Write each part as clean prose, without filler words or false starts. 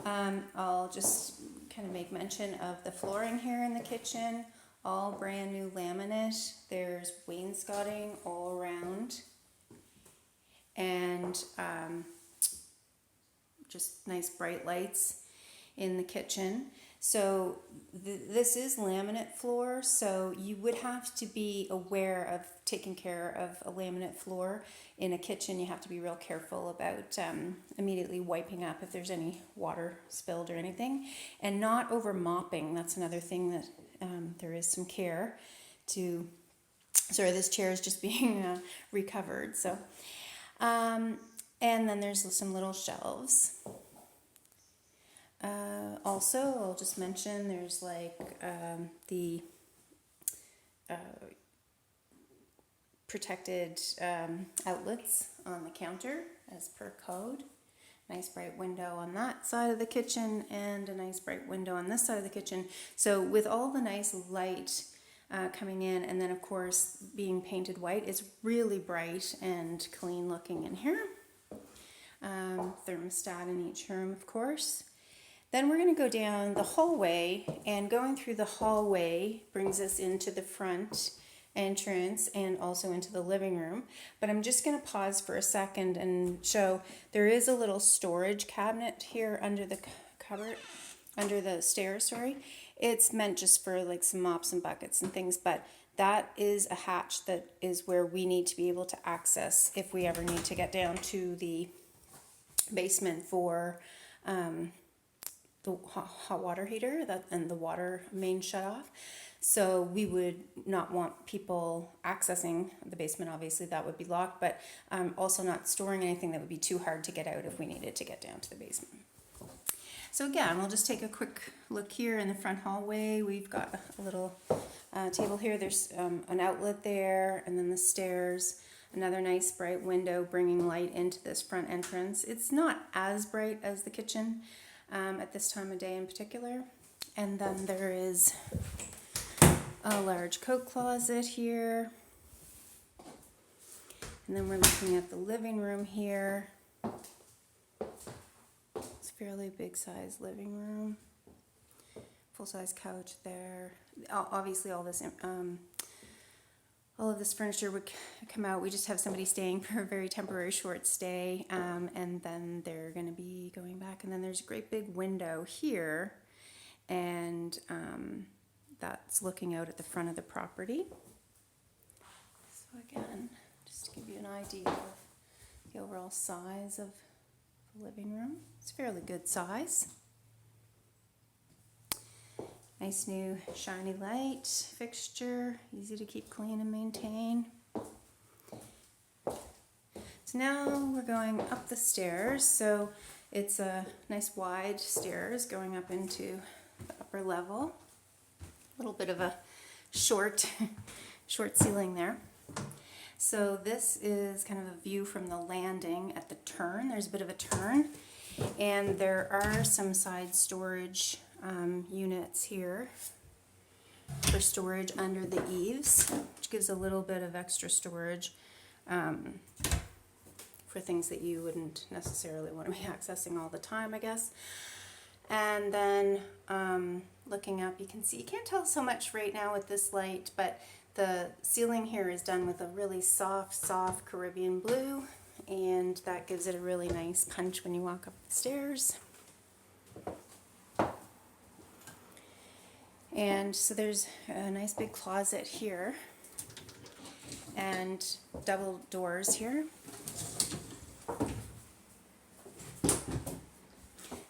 I'll just kind of make mention of the flooring here in the kitchen. All brand new laminate. There's wainscoting all around. And just nice bright lights in the kitchen. So this is laminate floor, so you would have to be aware of taking care of a laminate floor in a kitchen. You have to be real careful about immediately wiping up if there's any water spilled or anything, and not over mopping. That's another thing that there is some care to. Sorry, this chair is just being recovered. So, and then there's some little shelves. Also, I'll just mention there's like the protected outlets on the counter as per code. Nice bright window on that side of the kitchen and a nice bright window on this side of the kitchen. So with all the nice light coming in, and then of course being painted white, it's really bright and clean looking in here. Thermostat in each room, of course. Then we're going to go down the hallway, and going through the hallway brings us into the front entrance and also into the living room. But I'm just going to pause for a second and show there is a little storage cabinet here under the cupboard, under the stairs, sorry. It's meant just for like some mops and buckets and things, but that is a hatch that is where we need to be able to access if we ever need to get down to the basement for the hot water heater and the water main shut off. So we would not want people accessing the basement. Obviously that would be locked, but also not storing anything that would be too hard to get out if we needed to get down to the basement. So again, we'll just take a quick look here in the front hallway. We've got a little table here. There's an outlet there, and then the stairs. Another nice bright window bringing light into this front entrance. It's not as bright as the kitchen at this time of day in particular. And then there is a large coat closet here. And then we're looking at the living room here. It's a fairly big size living room. Full-size couch there. Obviously all of this furniture would come out. We just have somebody staying for a very temporary short stay, and then they're going to be going back. And then there's a great big window here, and that's looking out at the front of the property. So again, just to give you an idea of the overall size of the living room. It's a fairly good size. Nice new shiny light fixture, easy to keep clean and maintain. So now we're going up the stairs. So it's a nice wide stairs going up into the upper level. A little bit of a short ceiling there. So this is kind of a view from the landing at the turn. There's a bit of a turn, and there are some side storage units here for storage under the eaves, which gives a little bit of extra storage for things that you wouldn't necessarily want to be accessing all the time, I guess. And then looking up, you can see, you can't tell so much right now with this light, but the ceiling here is done with a really soft Caribbean blue, and that gives it a really nice punch when you walk up the stairs. And so there's a nice big closet here and double doors here.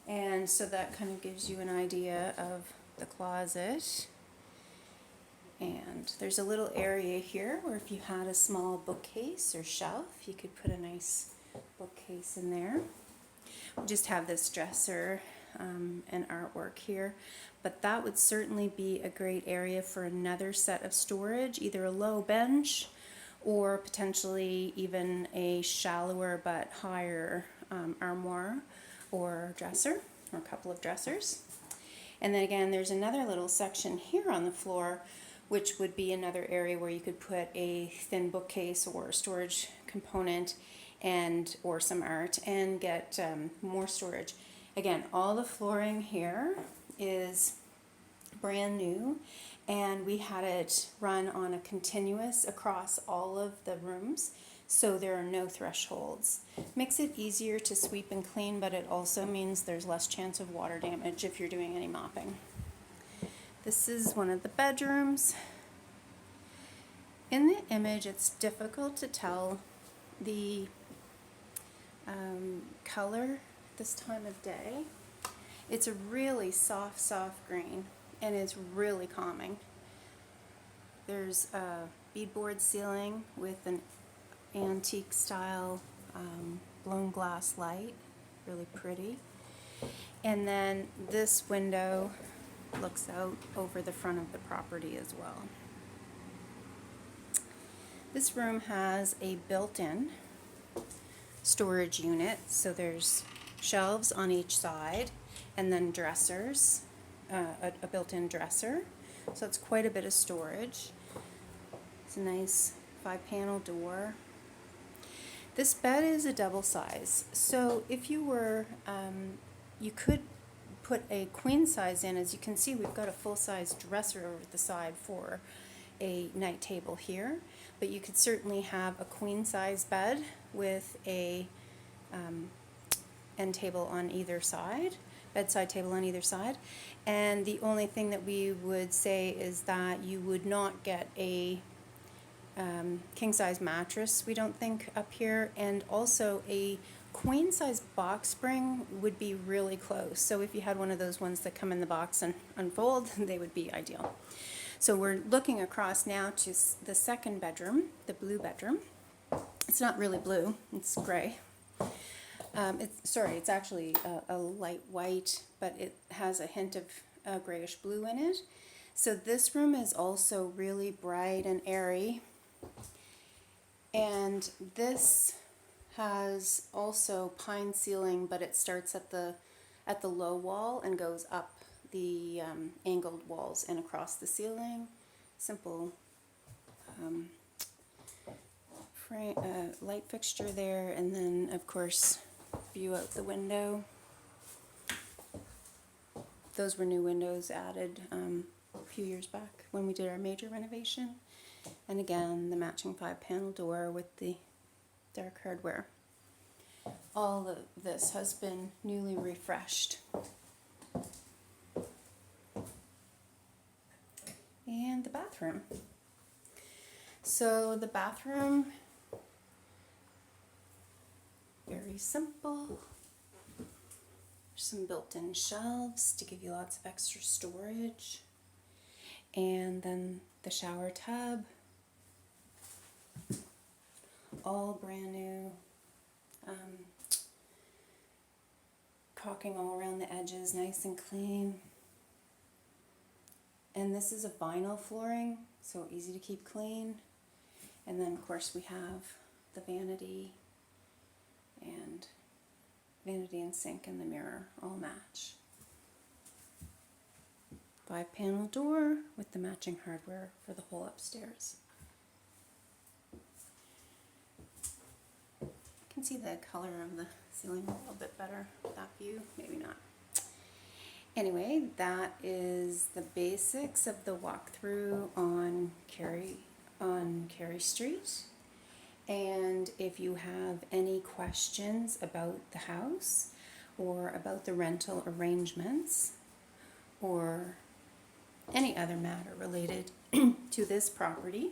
And so that kind of gives you an idea of the closet. And there's a little area here where if you had a small bookcase or shelf, you could put a nice bookcase in there. We just have this dresser and artwork here, but that would certainly be a great area for another set of storage, either a low bench or potentially even a shallower but higher armoire or dresser, or a couple of dressers. And then again, there's another little section here on the floor, which would be another area where you could put a thin bookcase or a storage component and or some art and get more storage. Again, all the flooring here is brand new, and we had it run on a continuous across all of the rooms, so there are no thresholds. Makes it easier to sweep and clean, but it also means there's less chance of water damage if you're doing any mopping. This is one of the bedrooms. In the image, it's difficult to tell the color this time of day. It's a really soft green, and it's really calming. There's a beadboard ceiling with an antique style blown glass light, really pretty. And then this window looks out over the front of the property as well. This room has a built-in storage unit, so there's shelves on each side and then dressers, a built-in dresser, so it's quite a bit of storage. It's a nice 5-panel door. This bed is a double size, so if you were, you could put a queen size in. As you can see, we've got a full-size dresser over the side for a night table here, but you could certainly have a queen size bed with a end table on either side, bedside table on either side. And the only thing that we would say is that you would not get a king size mattress, we don't think, up here, and also a queen size box spring would be really close. So if you had one of those ones that come in the box and unfold, they would be ideal. So we're looking across now to the second bedroom, the blue bedroom. It's not really blue, it's gray. It's actually a light white, but it has a hint of grayish blue in it. So this room is also really bright and airy. And this has also pine ceiling, but it starts at the low wall and goes up the angled walls and across the ceiling. Simple light fixture there, and then of course view out the window. Those were new windows added a few years back when we did our major renovation. And again, the matching 5-panel door with the dark hardware. All of this has been newly refreshed. And the bathroom. So the bathroom, very simple. There's some built-in shelves to give you lots of extra storage. And then the shower tub, all brand new, caulking all around the edges, nice and clean. And this is a vinyl flooring, so easy to keep clean. And then of course we have the vanity and sink and the mirror all match. 5-panel door with the matching hardware for the whole upstairs. You can see the color of the ceiling a little bit better with that view, maybe not. Anyway, that is the basics of the walkthrough on Carey Street. And if you have any questions about the house or about the rental arrangements or any other matter related to this property,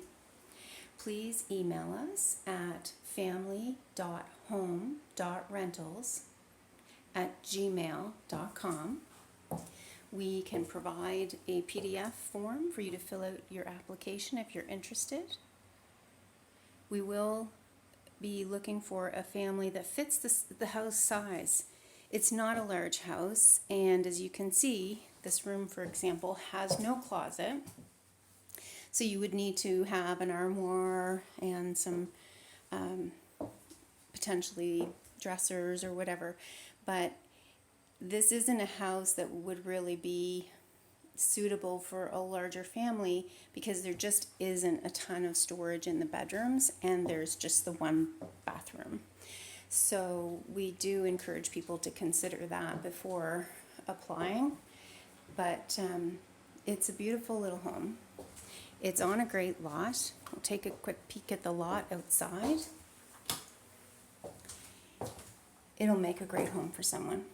please email us at family.home.rentals@gmail.com. We can provide a PDF form for you to fill out your application if you're interested. We will be looking for a family that fits the house size. It's not a large house, and as you can see, this room, for example, has no closet. So you would need to have an armoire and some potentially dressers or whatever. But this isn't a house that would really be suitable for a larger family because there just isn't a ton of storage in the bedrooms and there's just the one bathroom. So we do encourage people to consider that before applying. But it's a beautiful little home. It's on a great lot. We'll take a quick peek at the lot outside. It'll make a great home for someone.